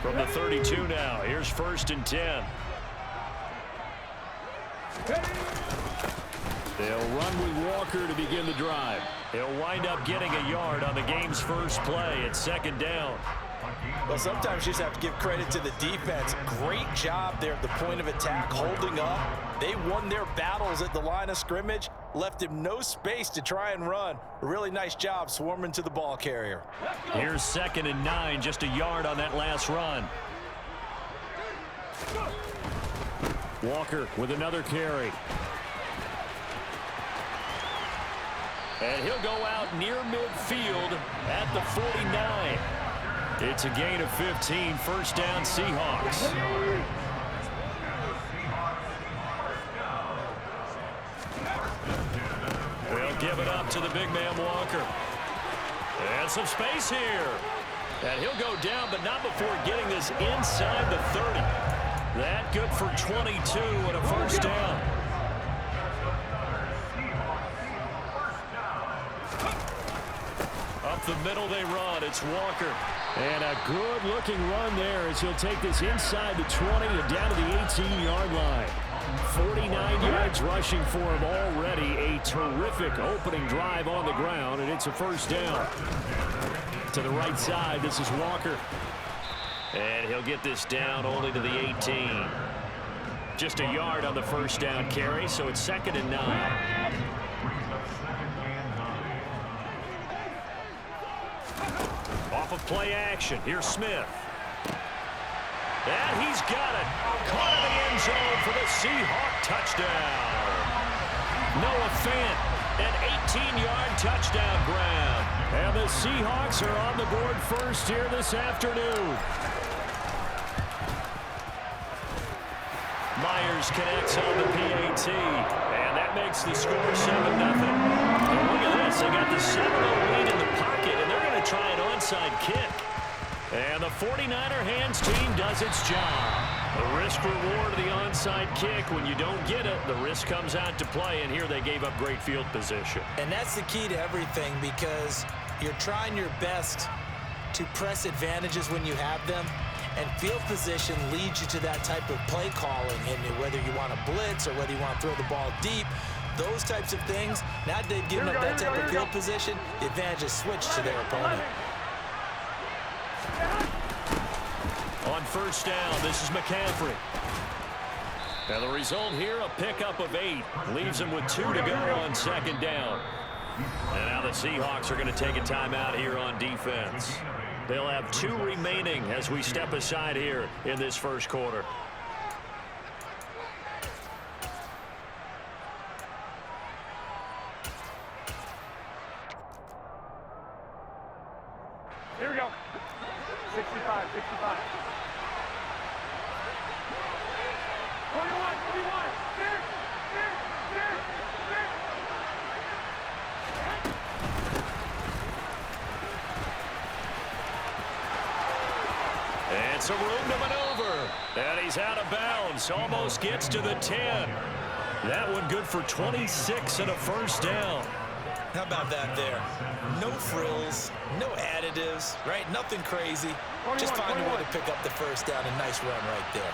From the 32 now, here's 1st and 10. They'll run with Walker to begin the drive. He'll wind up getting a yard on the game's first play at 2nd down. Well, sometimes you just have to give credit to the defense. Great job there at the point of attack, holding up. They won their battles at the line of scrimmage, left him no space to try and run. A really nice job swarming to the ball carrier. Here's 2nd and 9, just a yard on that last run. Walker with another carry. And he'll go out near midfield at the 49. It's a gain of 15, 1st down Seahawks. They'll give it up to the big man Walker. And some space here. And he'll go down, but not before getting this inside the 30. That good for 22 and a 1st down. Up the middle they run. It's Walker. And a good-looking run there as he'll take this inside the 20 and down to the 18-yard line. 49 yards rushing for him already. A terrific opening drive on the ground, and it's a 1st down. To the right side, this is Walker. And he'll get this down only to the 18. Just a yard on the 1st down carry, so it's 2nd and 9. Off of play action, here's Smith. And he's got it. Caught in the end zone for the Seahawk touchdown. Noah Fant, an 18-yard touchdown grab. And the Seahawks are on the board first here this afternoon. Myers connects on the PAT. And that makes the score 7-0. And look at this. They got the 7-0 lead in the pocket, and they're going to try an onside kick. And the 49er hands team does its job. The risk-reward of the onside kick. When you don't get it, the risk comes out to play, and here they gave up great field position. And that's the key to everything, because you're trying your best to press advantages when you have them, and field position leads you to that type of play calling. And whether you want to blitz or whether you want to throw the ball deep, those types of things, now that they've given up that type of field position, the advantage is switched to their opponent. On 1st down, this is McCaffrey. Now the result here, a pickup of 8. Leaves him with 2 to go on 2nd down. And now the Seahawks are going to take a timeout here on defense. They'll have 2 remaining as we step aside here in this 1st quarter. Here we go. 65, 65. 21, 21. There. And some room to maneuver. And he's out of bounds. Almost gets to the 10. That one good for 26 and a 1st down. How about that there? No frills, no additives, right? Nothing crazy. Just find a way to pick up the 1st down. A nice run right there.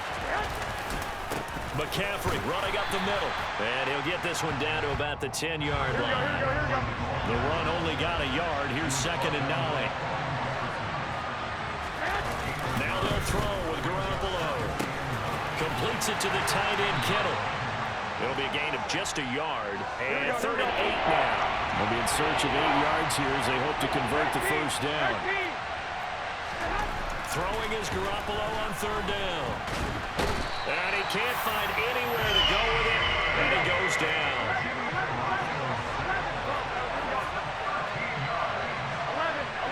McCaffrey running up the middle. And he'll get this one down to about the 10-yard line. The run only got a yard. Here's 2nd and 9. Now they'll throw with Garoppolo. Completes it to the tight end, Kittle. It'll be a gain of just a yard. And 3rd and 8 now. They'll be in search of 8 yards here as they hope to convert the 1st down. Throwing is Garoppolo on 3rd down. And he can't find anywhere to go with it. And he goes down.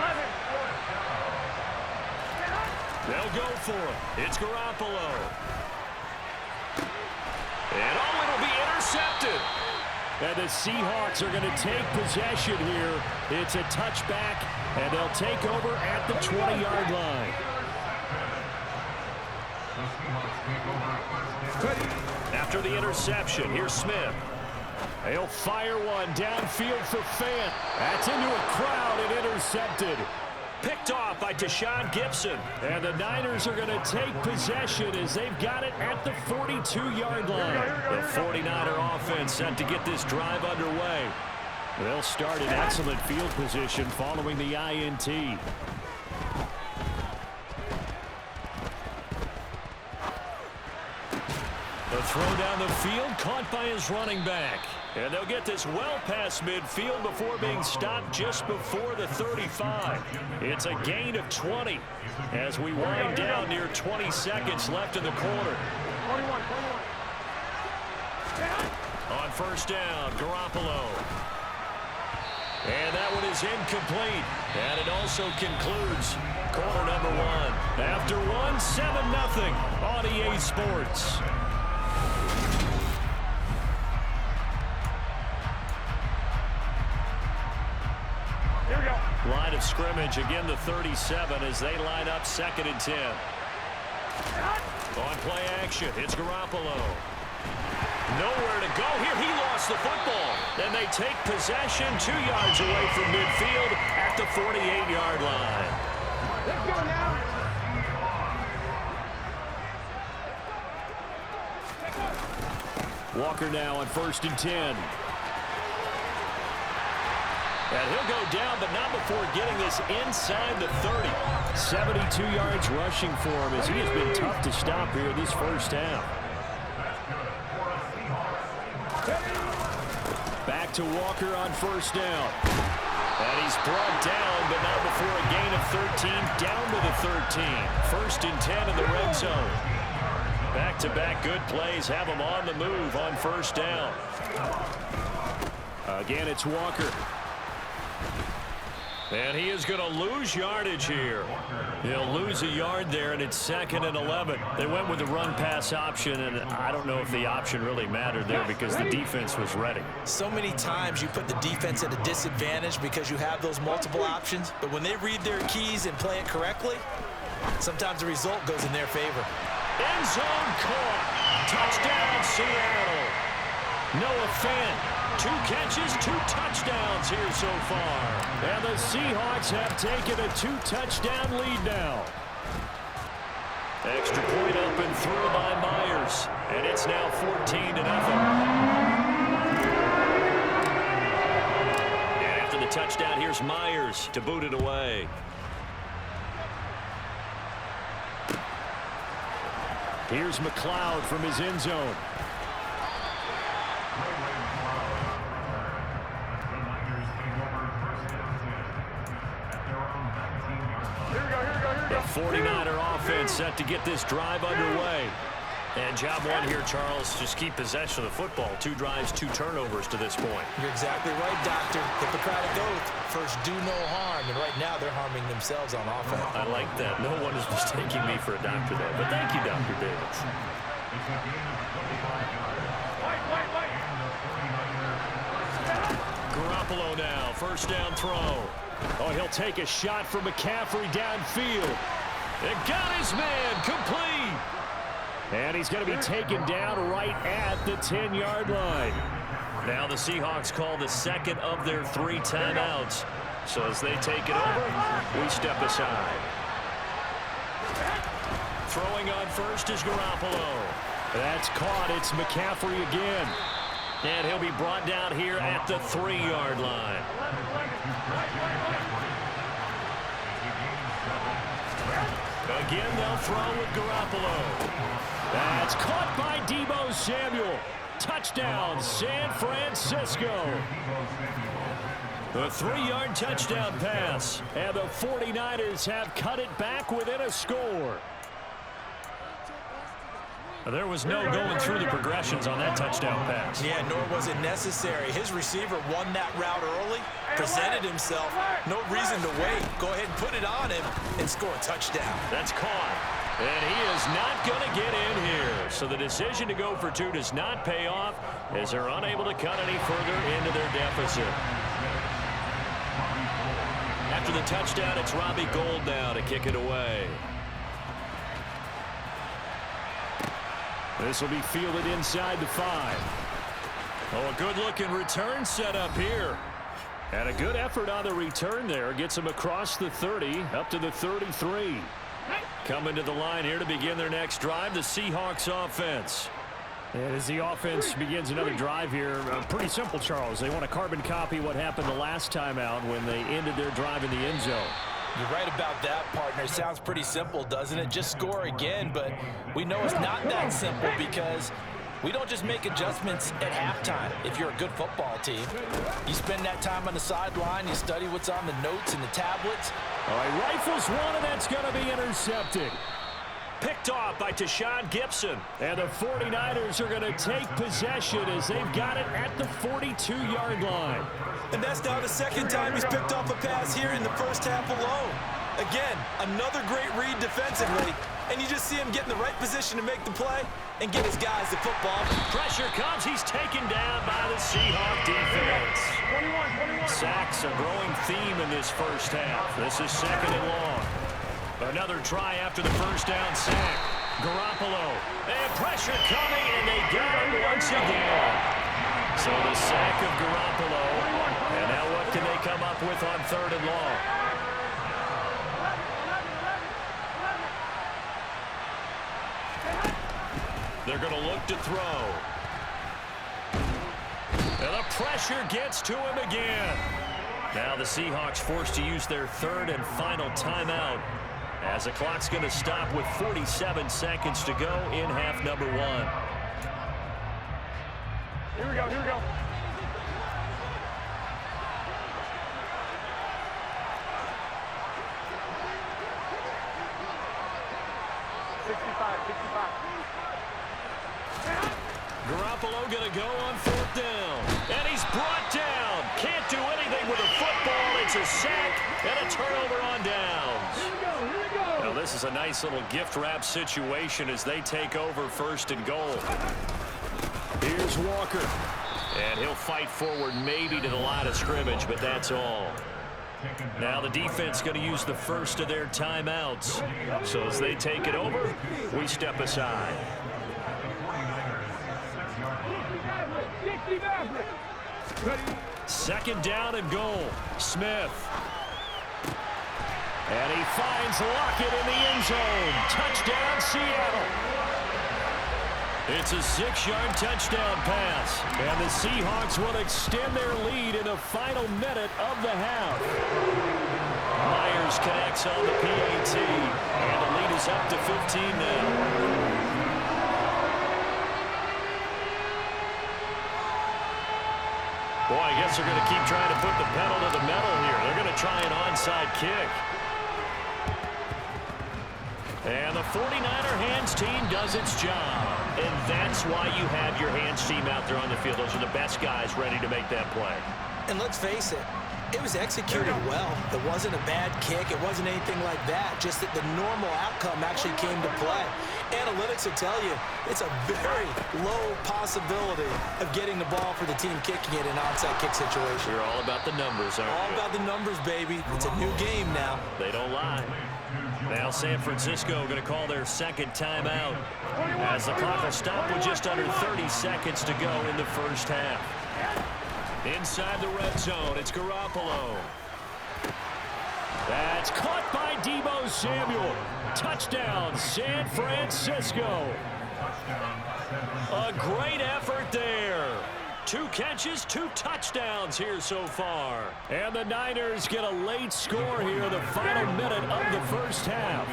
11. They'll go for it. It's Garoppolo. And it'll be intercepted. And the Seahawks are going to take possession here. It's a touchback, and they'll take over at the 20-yard line. After the interception, here's Smith. He'll fire one downfield for Fant. That's into a crowd and intercepted. Picked off by Deshaun Gibson. And the Niners are going to take possession as they've got it at the 42-yard line. The 49er offense set to get this drive underway. They'll start in excellent field position following the INT. The throw down the field caught by his running back. And they'll get this well past midfield before being stopped just before the 35. It's a gain of 20 as we wind down near 20 seconds left in the quarter. 21. On first down, Garoppolo. And that one is incomplete. And it also concludes quarter number one. After one, 7-0 on EA Sports. Line of scrimmage, again the 37 as they line up 2nd and 10. On play action, it's Garoppolo. Nowhere to go here. He lost the football. Then they take possession 2 yards away from midfield at the 48-yard line. Let's go now. Walker now on 1st and 10. And he'll go down, but not before getting this inside the 30. 72 yards rushing for him as he has been tough to stop here this first half. Back to Walker on 1st down. And he's brought down, but not before a gain of 13, down to the 13. 1st and 10 in the red zone. Back-to-back good plays have him on the move on 1st down. Again, it's Walker. And he is going to lose yardage here. He'll lose a yard there, and it's 2nd and 11. They went with the run-pass option, and I don't know if the option really mattered there because the defense was ready. So many times you put the defense at a disadvantage because you have those multiple options, but when they read their keys and play it correctly, sometimes the result goes in their favor. End zone caught. Touchdown, Seattle. Noah Fant. 2 catches, 2 touchdowns here so far. And the Seahawks have taken a 2-touchdown lead now. Extra point up and through by Myers. And it's now 14-0. And after the touchdown, here's Myers to boot it away. Here's McLeod from his end zone. The 49er offense set to get this drive underway. And job one here, Charles, just keep possession of the football. 2 drives, 2 turnovers to this point. You're exactly right, Doctor. Hippocratic oath. First, do no harm. And right now, they're harming themselves on offense. I like that. No one is mistaking me for a doctor there. But thank you, Dr. Davis. Garoppolo now. 1st down throw. Oh, he'll take a shot from McCaffrey downfield. And got his man complete. And he's going to be taken down right at the 10-yard line. Now the Seahawks call the 2nd of their 3 timeouts. So as they take it over, we step aside. Throwing on 1st is Garoppolo. That's caught. It's McCaffrey again. And he'll be brought down here at the 3-yard line. Again, they'll throw with Garoppolo. That's caught by Deebo Samuel. Touchdown, San Francisco. The 3-yard touchdown pass. And the 49ers have cut it back within a score. There was no going through the progressions on that touchdown pass. Yeah, nor was it necessary. His receiver won that route early, presented himself. No reason to wait. Go ahead and put it on him and score a touchdown. That's caught. And he is not going to get in here. So the decision to go for 2 does not pay off as they're unable to cut any further into their deficit. After the touchdown, it's Robbie Gould now to kick it away. This will be fielded inside the 5. Oh, a good-looking return set up here. And a good effort on the return there. Gets them across the 30, up to the 33. Coming to the line here to begin their next drive, the Seahawks offense. And as the offense begins another drive here, pretty simple, Charles. They want to carbon copy what happened the last time out when they ended their drive in the end zone. You're right about that, partner. Sounds pretty simple, doesn't it? Just score again, but we know it's not that simple because we don't just make adjustments at halftime. If you're a good football team, you spend that time on the sideline, you study what's on the notes and the tablets. All right, rifles one, and that's going to be intercepted. Picked off by Tashawn Gibson. And the 49ers are going to take possession as they've got it at the 42-yard line. And that's now the second time he's picked off a pass here in the first half alone. Again, another great read defensively, and you just see him get in the right position to make the play and get his guys the football. Pressure comes. He's taken down by the Seahawk defense. 21. Sacks a growing theme in this first half. This is second and long. Another try after the first down sack. Garoppolo. And pressure coming, and they got him once again. So the sack of Garoppolo. And now what can they come up with on third and long? They're going to look to throw. And the pressure gets to him again. Now the Seahawks forced to use their third and final timeout, as the clock's going to stop with 47 seconds to go in half number one. Here we go. 65. Garoppolo going to go on fourth down. And he's brought down. Can't do anything with a football. It's a sack and a turnover on downs. Here we go. Now this is a nice little gift wrap situation as they take over first and goal. Here's Walker. And he'll fight forward maybe to the line of scrimmage, but that's all. Now the defense going to use the first of their timeouts. So as they take it over, we step aside. Second down and goal. Smith. And he finds Lockett in the end zone. Touchdown, Seattle. It's a 6-yard touchdown pass. And the Seahawks will extend their lead in the final minute of the half. Myers connects on the PAT. And the lead is up to 15 now. Boy, I guess they're going to keep trying to put the pedal to the metal here. They're going to try an onside kick. And the 49er hands team does its job. And that's why you have your hands team out there on the field. Those are the best guys ready to make that play. And let's face it, it was executed well. It wasn't a bad kick. It wasn't anything like that. Just that the normal outcome actually came to play. Analytics will tell you it's a very low possibility of getting the ball for the team kicking it in an onside kick situation. We're all about the numbers, aren't we? All about the numbers, baby. It's a new game now. They don't lie. Now San Francisco going to call their second timeout as the clock will stop with just under 30 seconds to go in the first half. Inside the red zone, it's Garoppolo. That's caught by Deebo Samuel. Touchdown, San Francisco. A great effort there. 2 catches, 2 touchdowns here so far. And the Niners get a late score here in the final minute of the first half.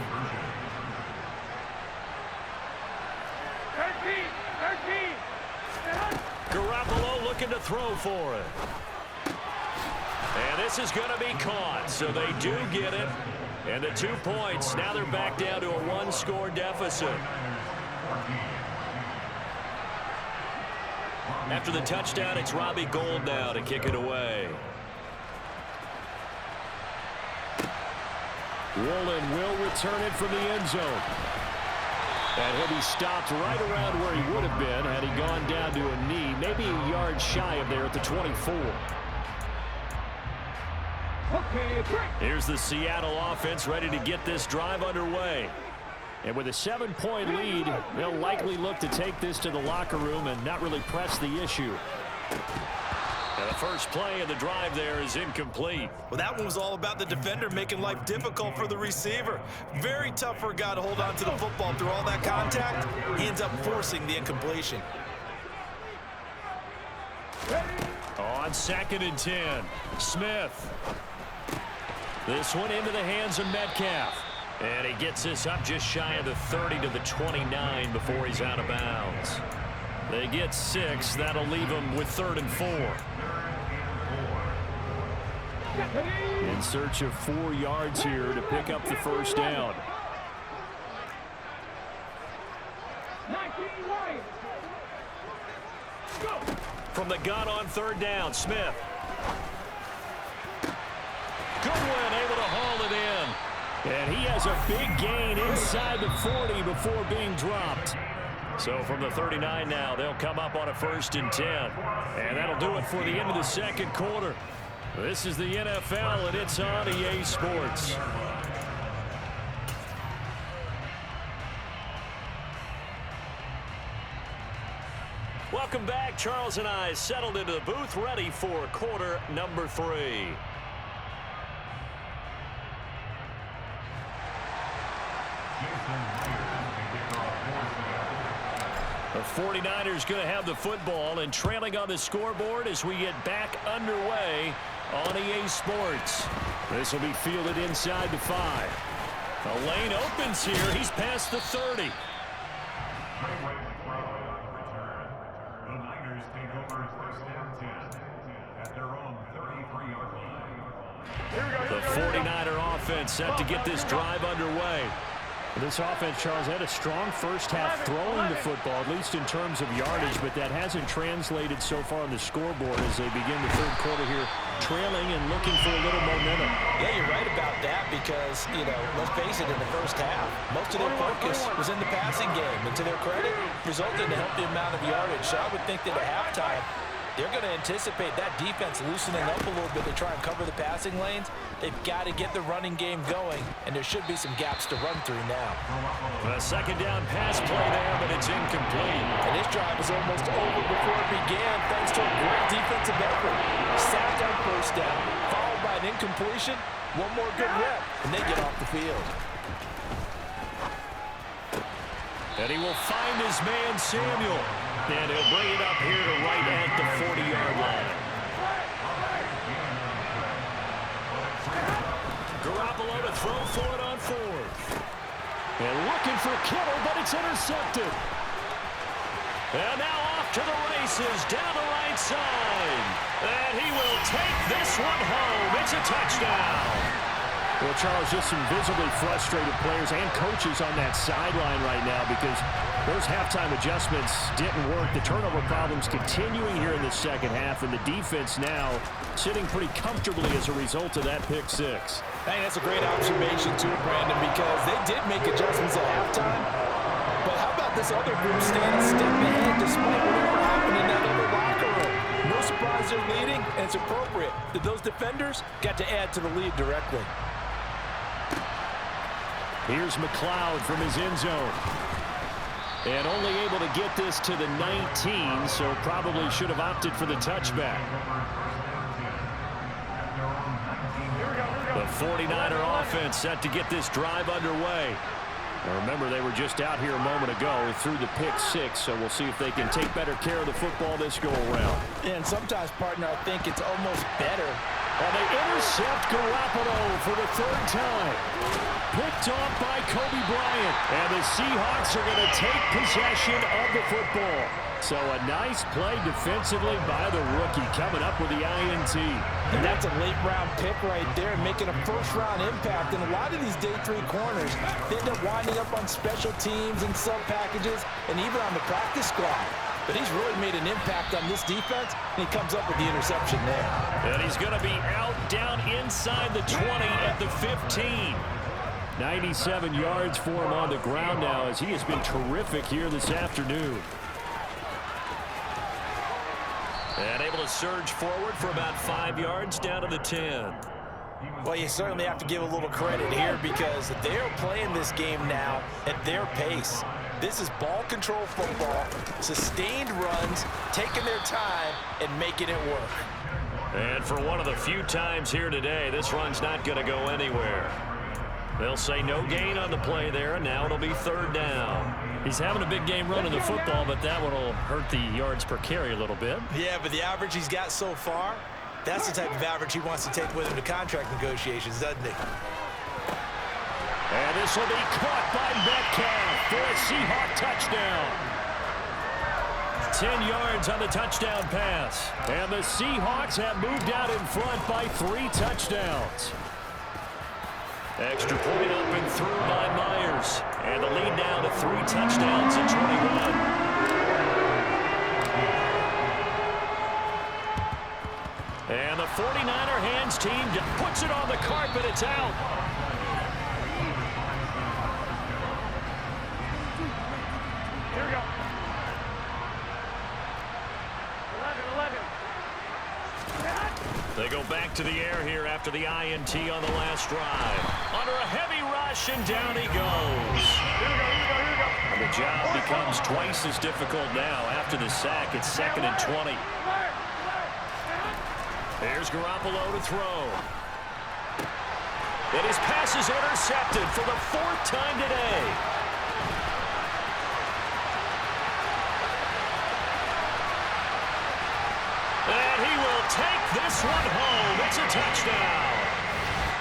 13. Garoppolo looking to throw for it. And this is going to be caught, so they do get it. And the 2 points, now they're back down to a 1-score deficit. After the touchdown, it's Robbie Gould now to kick it away. Woolen will return it from the end zone. And he'll be stopped right around where he would have been had he gone down to a knee, maybe a yard shy of there at the 24. Here's the Seattle offense ready to get this drive underway. And with a 7-point lead, they'll likely look to take this to the locker room and not really press the issue. And the first play of the drive there is incomplete. Well, that one was all about the defender making life difficult for the receiver. Very tough for a guy to hold on to the football through all that contact. He ends up forcing the incompletion. On 2nd and 10, Smith. This one into the hands of Metcalf. And he gets this up just shy of the 30 to the 29 before he's out of bounds. They get 6. That'll leave them with 3rd and 4. In search of 4 yards here to pick up the first down. From the gun on 3rd down, Smith. Goodwin able to haul it in. And he has a big gain inside the 40 before being dropped. So from the 39 now, they'll come up on a 1st and 10. And that'll do it for the end of the second quarter. This is the NFL, and it's on EA Sports. Welcome back. Charles and I settled into the booth, ready for quarter number 3. The 49ers going to have the football and trailing on the scoreboard as we get back underway on EA Sports. This will be fielded inside the 5. The lane opens here. He's past the 30. The 49er offense set to get this drive underway. This offense, Charles, had a strong first half throwing the football, at least in terms of yardage, but that hasn't translated so far on the scoreboard as they begin the third quarter here, trailing and looking for a little momentum. Yeah, you're right about that because, let's face it, in the first half, most of their focus was in the passing game. And to their credit, resulted in a healthy amount of yardage. So I would think that at halftime, they're going to anticipate that defense loosening up a little bit to try and cover the passing lanes. They've got to get the running game going, and there should be some gaps to run through now. A second down pass play there, but it's incomplete. And this drive was almost over before it began, thanks to a great defensive effort. Sacked on 1st down, followed by an incompletion. One more good rep, and they get off the field. And he will find his man, Samuel. And he'll bring it up here to right at the 40-yard line. Garoppolo to throw for it on 4th. And looking for Kittle, but it's intercepted. And now off to the races, down the right side. And he will take this one home. It's a touchdown. Well, Charles, just some visibly frustrated players and coaches on that sideline right now because those halftime adjustments didn't work. The turnover problems continuing here in the second half, and the defense now sitting pretty comfortably as a result of that pick 6. I think that's a great observation, too, Brandon, because they did make adjustments at halftime. But how about this other group staying a step ahead despite whatever happened in that other locker room? No surprise they're leading, and it's appropriate that those defenders got to add to the lead directly. Here's McLeod from his end zone. And only able to get this to the 19, so probably should have opted for the touchback. The 49er offense set to get this drive underway. Now remember, they were just out here a moment ago through the pick 6, so we'll see if they can take better care of the football this go-around. And sometimes, partner, I think it's almost better. And they intercept Garoppolo for the 3rd time. Picked off by Kobe Bryant. And the Seahawks are going to take possession of the football. So a nice play defensively by the rookie coming up with the INT. And that's a late-round pick right there, making a first-round impact. And a lot of these day 3 corners, they end up winding up on special teams and sub-packages and even on the practice squad. But he's really made an impact on this defense, and he comes up with the interception there. And he's going to be out down inside the 20 at the 15. 97 yards for him on the ground now as he has been terrific here this afternoon. And able to surge forward for about 5 yards down to the 10. Well, you certainly have to give a little credit here because they're playing this game now at their pace. This is ball control football, sustained runs, taking their time, and making it work. And for one of the few times here today, this run's not going to go anywhere. They'll say no gain on the play there, and now it'll be third down. He's having a big game running the football, but that one will hurt the yards per carry a little bit. Yeah, but the average he's got so far, that's the type of average he wants to take with him to contract negotiations, doesn't he? And this will be caught by Metcalf for a Seahawk touchdown. 10 yards on the touchdown pass. And the Seahawks have moved out in front by 3 touchdowns. Extra point up and through by Myers. And the lead now to 3 touchdowns at 21. And the 49er hands team puts it on the carpet. It's out. Here we go. 11. They go back to the air here after the INT on the last drive. Under a heavy rush, and down he goes. Here we go. And the job becomes twice as difficult now. After the sack, it's 2nd and 20. Here's Garoppolo to throw. And his pass is intercepted for the 4th time today. And he will take this one home. It's a touchdown.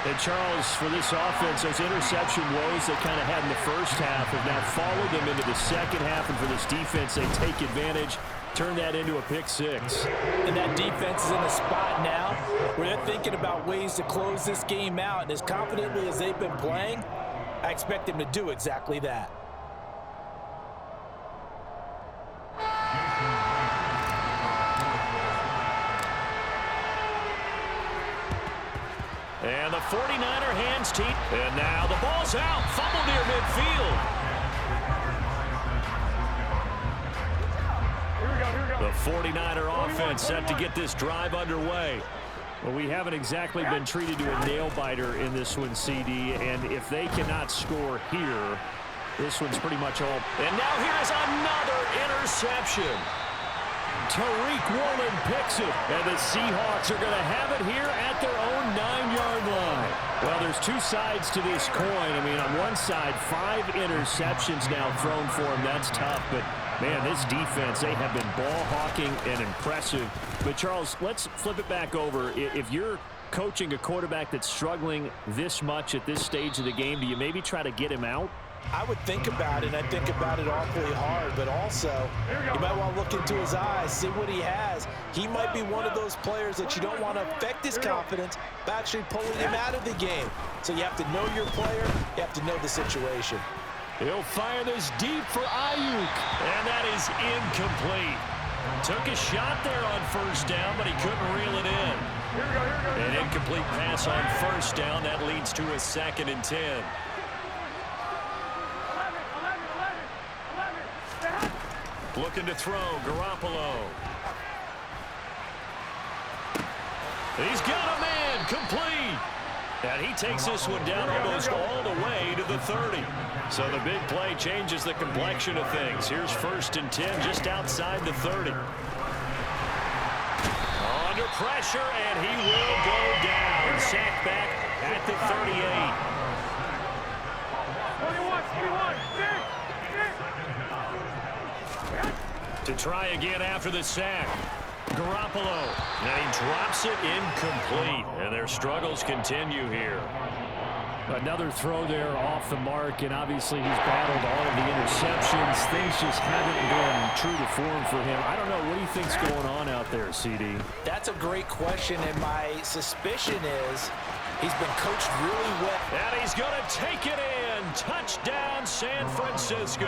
And Charles, for this offense, those interception woes they kind of had in the first half have now followed them into the second half. And for this defense, they take advantage, turn that into a pick 6. And that defense is in a spot now where they're thinking about ways to close this game out. And as confidently as they've been playing, I expect them to do exactly that. And the 49er hands team. And now the ball's out. Fumble near midfield. Here we go. The 49er offense set to get this drive underway. Well, we haven't exactly been treated to a nail-biter in this one, CD. And if they cannot score here, this one's pretty much all. And now here's another interception. Tariq Woolen picks it, and the Seahawks are going to have it here at their own 9-yard line. Well, there's 2 sides to this coin. I mean, on one side, 5 interceptions now thrown for him. That's tough, but, man, this defense, they have been ball hawking and impressive. But, Charles, let's flip it back over. If you're coaching a quarterback that's struggling this much at this stage of the game, do you maybe try to get him out? I would think about it. I think about it awfully hard, but also you might want to look into his eyes, see what he has. He might be one of those players that you don't want to affect his confidence by actually pulling him out of the game. So you have to know your player. You have to know the situation. He'll fire this deep for Ayuk. And that is incomplete. Took a shot there on first down, but he couldn't reel it in. An incomplete pass on first down. That leads to a 2nd and 10. Looking to throw, Garoppolo. He's got a man, complete. And he takes this one down almost all the way to the 30. So the big play changes the complexion of things. Here's 1st and 10 just outside the 30. Under pressure, and he will go down. Sacked back at the 38. 21. To try again after the sack. Garoppolo. And he drops it incomplete. And their struggles continue here. Another throw there off the mark, and obviously he's battled all of the interceptions. Things just haven't been true to form for him. I don't know. What do you think's going on out there, CD? That's a great question, and my suspicion is he's been coached really well. And he's going to take it in. Touchdown, San Francisco.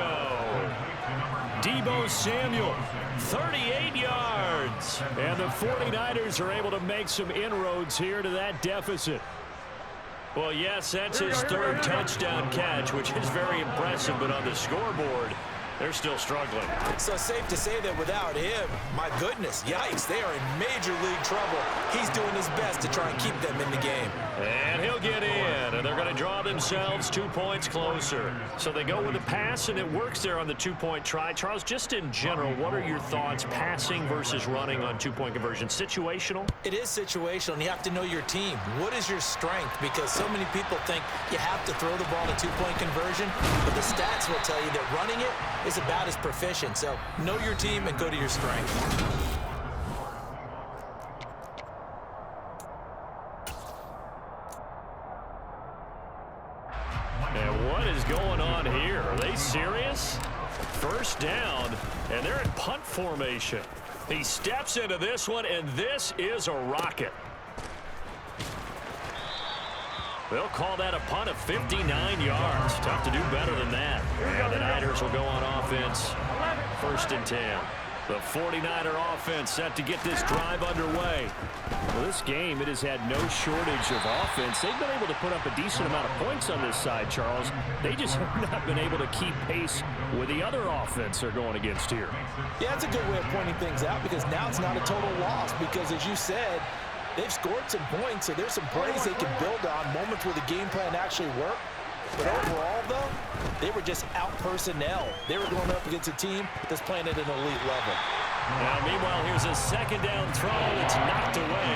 Deebo Samuel, 38 yards. And the 49ers are able to make some inroads here to that deficit. Well, yes, that's his 3rd touchdown catch, which is very impressive. But on the scoreboard, They're still struggling. So safe to say that without him, my goodness, yikes, they are in major league trouble. He's doing his best to try and keep them in the game. And he'll get in, and they're going to draw themselves 2 points closer. So they go with a pass, and it works there on the two-point try. Charles, just in general, what are your thoughts passing versus running on two-point conversion? Situational? It is situational, and you have to know your team. What is your strength? Because so many people think you have to throw the ball to two-point conversion, but the stats will tell you that running it is about as proficient. So know your team and go to your strength. And what is going on here? Are they serious? First down, and they're in punt formation. He steps into this one, and this is a rocket. They'll call that a punt of 59 yards. Tough to do better than that. And the Niners will go on offense. 1st and 10. The 49er offense set to get this drive underway. Well, this game, it has had no shortage of offense. They've been able to put up a decent amount of points on this side, Charles. They just have not been able to keep pace with the other offense they're going against here. Yeah, that's a good way of pointing things out, because now it's not a total loss, because as you said, they've scored some points, so there's some plays they can build on, moments where the game plan actually worked. But overall, though, they were just out personnel. They were going up against a team that's playing at an elite level. Now, meanwhile, here's a 2nd down throw. It's knocked away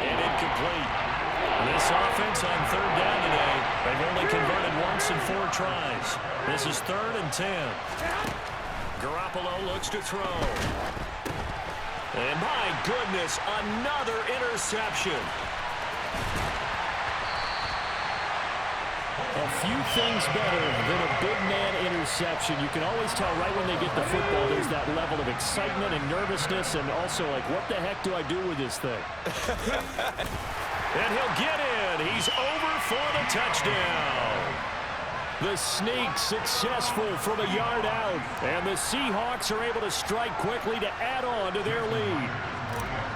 and incomplete. This offense on 3rd down today, they've only converted once in 4 tries. This is 3rd and 10. Garoppolo looks to throw. And my goodness, another interception. A few things better than a big man interception. You can always tell right when they get the football, there's that level of excitement and nervousness, and also like, what the heck do I do with this thing? And he'll get in. He's over for the touchdown. The sneak successful from a yard out, and the Seahawks are able to strike quickly to add on to their lead.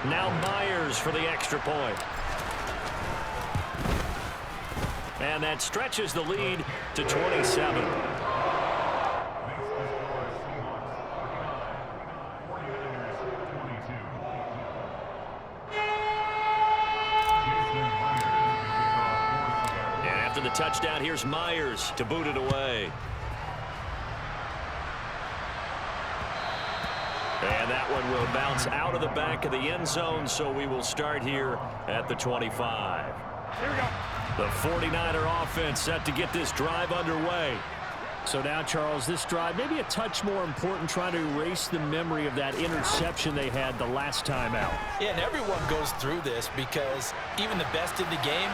Now Myers for the extra point. And that stretches the lead to 27. And after the touchdown, here's Myers to boot it away. And that one will bounce out of the back of the end zone, so we will start here at the 25. Here we go. The 49er offense set to get this drive underway. So now, Charles, this drive maybe a touch more important, trying to erase the memory of that interception they had the last time out. Yeah, and everyone goes through this, because even the best in the game,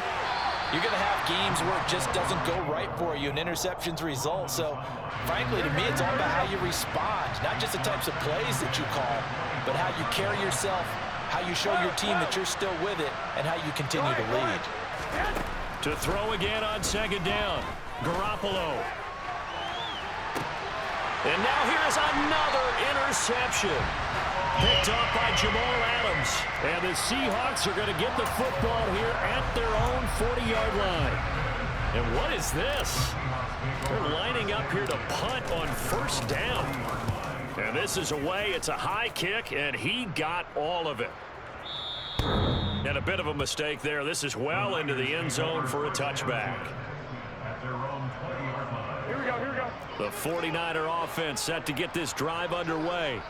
you're going to have games where it just doesn't go right for you, and interceptions result. So, frankly, to me, it's all about how you respond, not just the types of plays that you call, but how you carry yourself, how you show your team that you're still with it, and how you continue to lead. To throw again on 2nd down, Garoppolo. And now here's another interception. Picked off by Jamal Adams. And the Seahawks are going to get the football here at their own 40-yard line. And what is this? They're lining up here to punt on 1st down. And this is away. It's a high kick, and he got all of it. And a bit of a mistake there. This is well into the end zone for a touchback. Here we go, here we go. The 49er offense set to get this drive underway.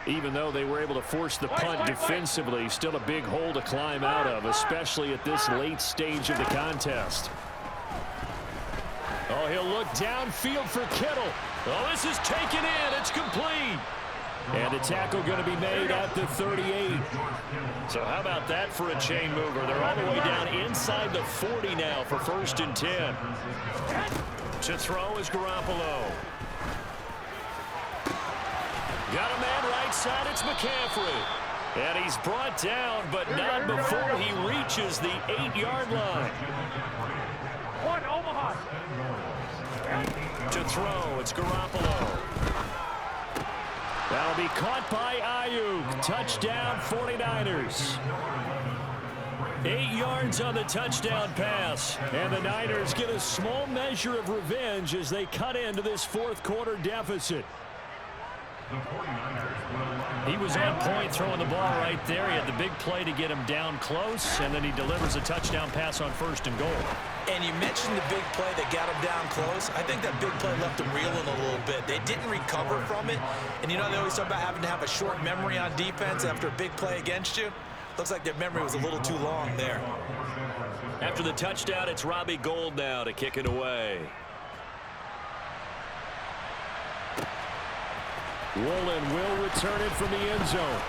Even though they were able to force the punt defensively, still a big hole to climb out of, especially at this late stage of the contest. Oh, he'll look downfield for Kittle. Oh, this is taken in. It's complete. And the tackle going to be made at the 38. So how about that for a chain mover? They're all the way down inside the 40 now for 1st and 10. To throw is Garoppolo. Got a man right side. It's McCaffrey. And he's brought down, but not before he reaches the 8-yard line. One, Omaha. To throw, it's Garoppolo. That'll be caught by Ayuk. Touchdown, 49ers. 8 yards on the touchdown pass. And the Niners get a small measure of revenge as they cut into this 4th quarter deficit. He was on point throwing the ball right there. He had the big play to get him down close, and then he delivers a touchdown pass on 1st and goal. And you mentioned the big play that got him down close. I think that big play left him reeling a little bit. They didn't recover from it. And you know, they always talk about having to have a short memory on defense after a big play against you. Looks like their memory was a little too long there. After the touchdown, it's Robbie Gould now to kick it away. Woolen will return it from the end zone.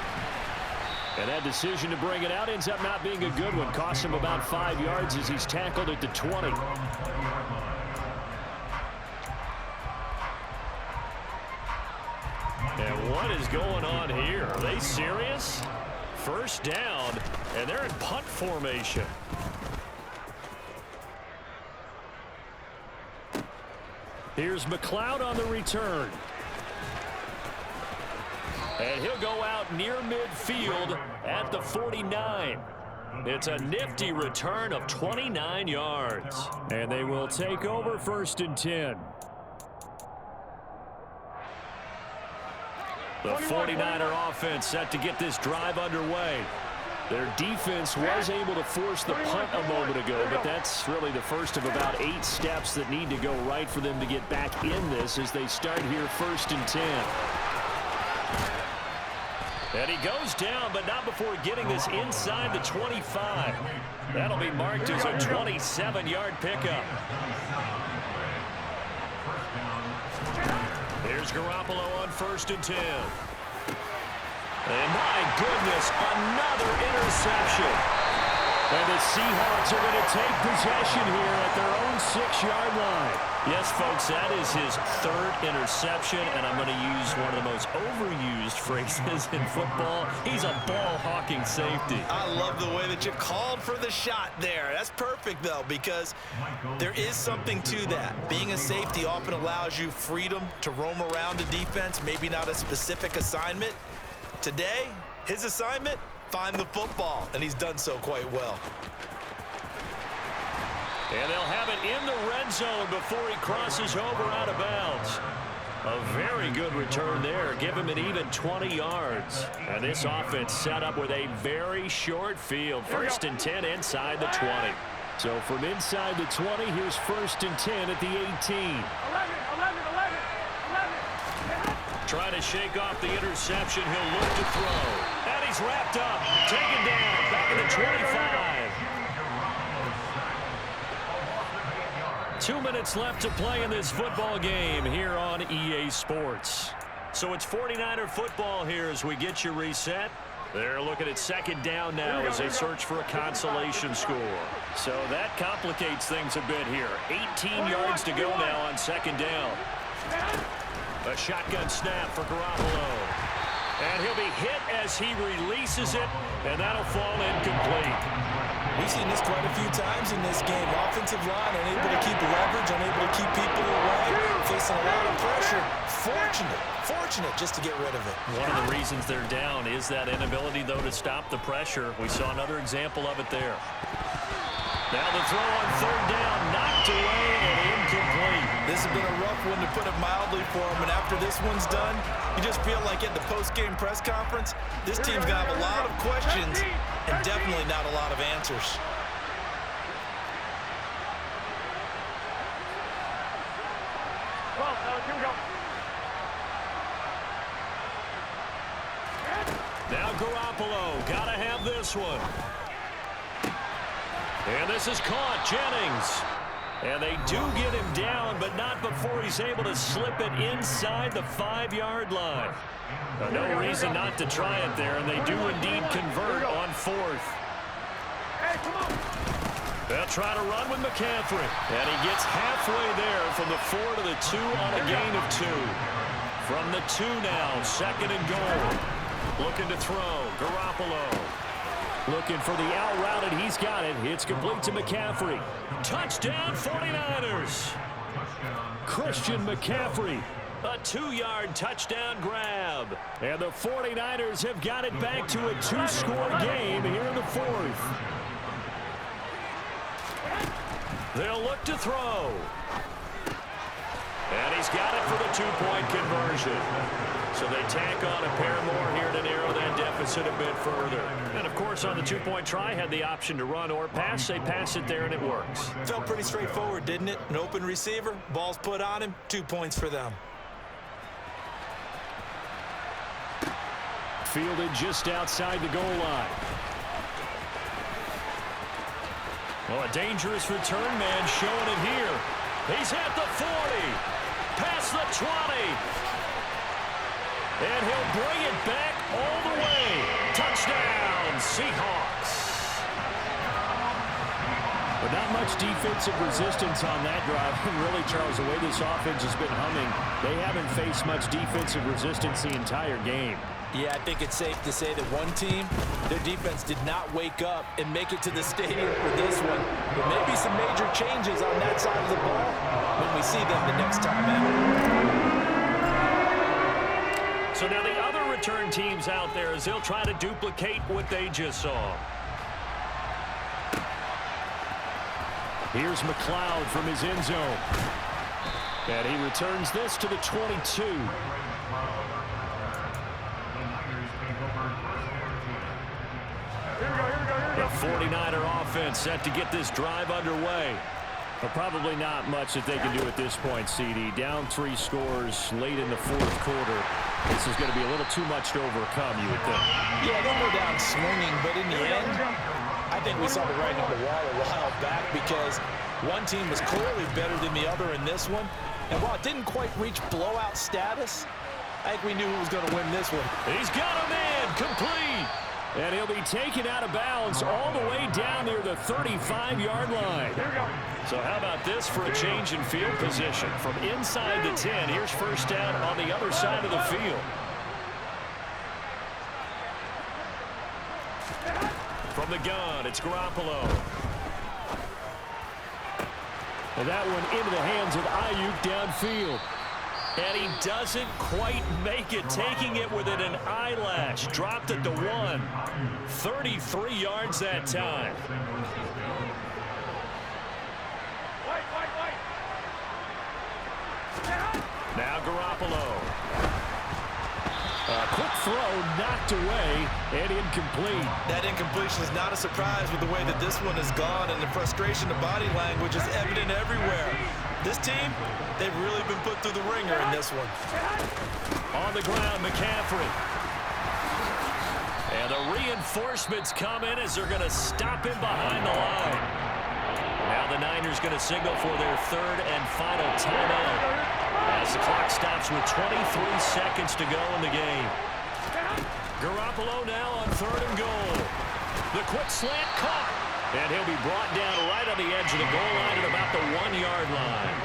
And that decision to bring it out ends up not being a good one. Costs him about 5 yards as he's tackled at the 20. And what is going on here? Are they serious? 1st down, and they're in punt formation. Here's McLeod on the return. And he'll go out near midfield at the 49. It's a nifty return of 29 yards. And they will take over 1st and 10. The 49er offense set to get this drive underway. Their defense was able to force the punt a moment ago, but that's really the first of about 8 steps that need to go right for them to get back in this as they start here 1st and 10. And he goes down, but not before getting this inside the 25. That'll be marked as a 27-yard pickup. Here's Garoppolo on 1st and 10. And my goodness, another interception. And the Seahawks are going to take possession here at their own 6-yard line. Yes, folks, that is his 3rd interception, and I'm going to use one of the most overused phrases in football. He's a ball-hawking safety. I love the way that you called for the shot there. That's perfect, though, because there is something to that. Being a safety often allows you freedom to roam around a defense, maybe not a specific assignment. Today, his assignment, find the football, and he's done so quite well. And they'll have it in the red zone before he crosses over out of bounds. A very good return there. Give him an even 20 yards. And this offense set up with a very short field. 1st and 10 inside the 20. So from inside the 20, here's 1st and 10 at the 18. 11. Trying to shake off the interception. He'll look to throw. And he's wrapped up. Taken down. Back at the 25. 2 minutes left to play in this football game here on EA Sports. So it's 49er football here as we get you reset. They're looking at 2nd down now as they search for a consolation score. So that complicates things a bit here. 18 yards to go now on 2nd down. A shotgun snap for Garoppolo. And he'll be hit as he releases it, and that'll fall incomplete. We've seen this quite a few times in this game. Offensive line unable to keep leverage, unable to keep people away, facing a lot of pressure. Fortunate just to get rid of it. One of the reasons they're down is that inability, though, to stop the pressure. We saw another example of it there. Now the throw on 3rd down, knocked away and incomplete. This has been a rough one, to put it mildly, for him. And after this one's done, you just feel like at the post-game press conference, this team's going to have a lot of questions and definitely not a lot of answers. Well, here we go. Now Garoppolo, gotta have this one. And this is caught, Jennings. And they do get him down, but not before he's able to slip it inside the 5-yard line. No reason not to try it there, and they do indeed convert on 4th. They'll try to run with McCaffrey. And he gets halfway there from the 4 to the 2 on a gain of 2. From the 2 now, 2nd and goal. Looking to throw, Garoppolo. Looking for the out route, and he's got it. It's complete to McCaffrey. Touchdown, 49ers. Christian McCaffrey. A 2-yard touchdown grab. And the 49ers have got it back to a 2-score game here in the 4th. They'll look to throw. And he's got it for the two-point conversion. So they tack on a pair more here to narrow that deficit a bit further. And, of course, on the two-point try, had the option to run or pass. They pass it there, and it works. Felt pretty straightforward, didn't it? An open receiver, ball's put on him, 2 points for them. Fielded just outside the goal line. Well, a dangerous return man showing it here. He's at the 40, past the 20. And he'll bring it back all the way. Touchdown, Seahawks. But not much defensive resistance on that drive. And really, Charles, the way this offense has been humming, they haven't faced much defensive resistance the entire game. Yeah, I think it's safe to say that one team, their defense did not wake up and make it to the stadium for this one. But maybe some major changes on that side of the ball when we see them the next time out. So now the other return teams out there as they'll try to duplicate what they just saw. Here's McLeod from his end zone. And he returns this to the 22. The 49er offense set to get this drive underway. But probably not much that they can do at this point, CD. Down 3 scores late in the fourth quarter. This is going to be a little too much to overcome, you would think. Yeah, they'll go down swinging, but in the end, I think we saw the writing on the wall a while back because one team was clearly better than the other in this one. And while it didn't quite reach blowout status, I think we knew who was going to win this one. He's got a man complete. And he'll be taken out of bounds all the way down near the 35-yard line. So how about this for a change in field position? From inside the 10, here's first down on the other side of the field. From the gun, it's Garoppolo. And that one into the hands of Ayuk downfield. And he doesn't quite make it, taking it within an eyelash. Dropped at the 1. 33 yards that time. Now Garoppolo. A quick throw knocked away and incomplete. That incompletion is not a surprise with the way that this one has gone, and the frustration of body language is evident everywhere. This team, they've really been put through the ringer in this one. On the ground, McCaffrey. And the reinforcements come in as they're going to stop him behind the line. Now the Niners going to signal for their third and final timeout as the clock stops with 23 seconds to go in the game. Garoppolo now on 3rd and goal. The quick slant caught. And he'll be brought down right on the edge of the goal line at about the 1-yard line.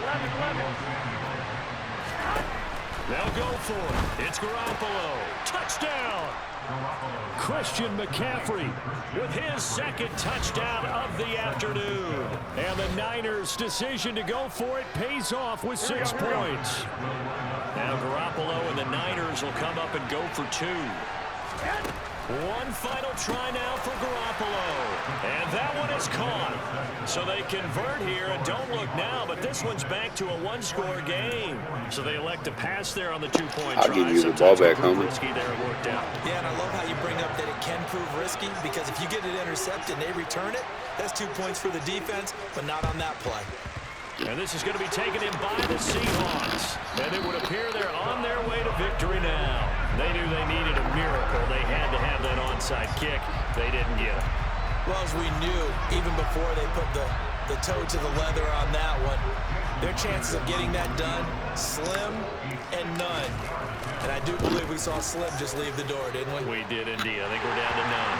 They'll go for it. It's Garoppolo. Touchdown! Christian McCaffrey with his second touchdown of the afternoon. And the Niners' decision to go for it pays off with 6 points. Now Garoppolo and the Niners will come up and go for 2. One final try now for Garoppolo. And that one is caught. So they convert here and don't look now, but this one's back to a 1-score game. So they elect to pass there on the 2-point try. I'll give you the ball back, homie. Risky there, it worked out. Yeah, and I love how you bring up that it can prove risky, because if you get it intercepted and they return it, that's 2 points for the defense, but not on that play. And this is going to be taken in by the Seahawks. And it would appear they're on their way to victory now. They knew they needed a miracle. They had to have that onside kick. They didn't get it. Well, as we knew, even before they put the toe to the leather on that one, their chances of getting that done, slim and none. And I do believe we saw Slim just leave the door, didn't we? We did indeed. I think we're down to none.